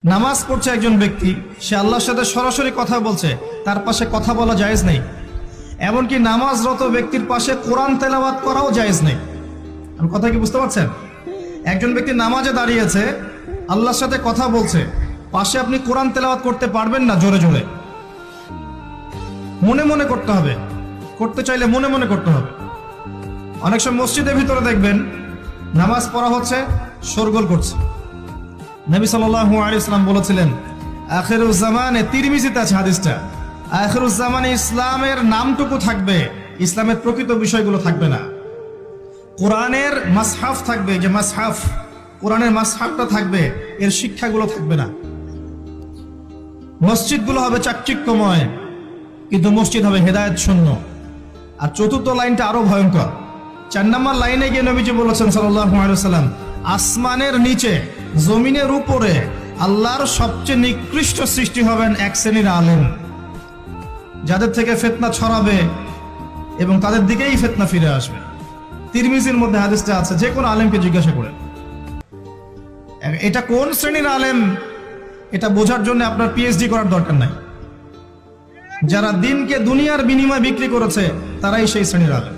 নামাজ পড়ছে একজন ব্যক্তি, সে আল্লাহর সাথে সরাসরি কথা বলছে, তার পাশে কথা বলা জায়েজ নেই। এমনকি নামাজরত ব্যক্তির পাশে কোরআন তেলাওয়াত করাও জায়েজ নেই। আমি কথা কি বুঝতে পারছেন? একজন ব্যক্তি নামাজে দাঁড়িয়েছে, আল্লাহর সাথে কথা বলছে, পাশে আপনি কোরআন তেলাওয়াত করতে পারবেন না জোরে জোরে। মনে মনে করতে হবে, করতে চাইলে মনে মনে করতে হবে। অনেক সময় মসজিদের ভিতরে দেখবেন নামাজ পড়া হচ্ছে, শোরগোল করছে। নবী সাল্লাল্লাহু আলাইহি ওয়াসাল্লাম বলেছিলেন, আখিরুজ জামানে, তিরমিজিতে আছে হাদিসটা, আখিরুজ জামানে ইসলামের নামটুকু থাকবে, ইসলামের প্রকৃত বিষয়গুলো থাকবে না। কোরআনের মাসহাফ থাকবে, যে মাসহাফ, কোরআনের মাসহাফটা থাকবে, এর শিক্ষাগুলো থাকবে না। মসজিদগুলো হবে চাকচিক্যময়, কিন্তু মসজিদ হবে হেদায়েত শূন্য। আর চতুর্থ লাইনটা আরো ভয়ঙ্কর। 4 নম্বর লাইনে গিয়ে নবীজি বলেছেন সাল্লাল্লাহু আলাইহি ওয়াসাল্লাম, আসমানের নিচে জমিনের উপরে আল্লাহর সবচেয়ে নিকৃষ্ট সৃষ্টি হবেন এক শ্রেণীর আলেম, যাদের থেকে ফিতনা ছড়াবে এবং তাদের দিকেই ফিতনা ফিরে আসবে। তিরমিজির মধ্যে হাদিসটা আছে, যে কোনো আলেমকে জিজ্ঞাসা করেন এটা কোন শ্রেণীর আলেম, এটা বোঝার জন্য আপনার পিএইচডি করার দরকার নাই। যারা দিনকে দুনিয়ার বিনিময়ে বিক্রি করেছে, তারাই সেই শ্রেণীর আলেম।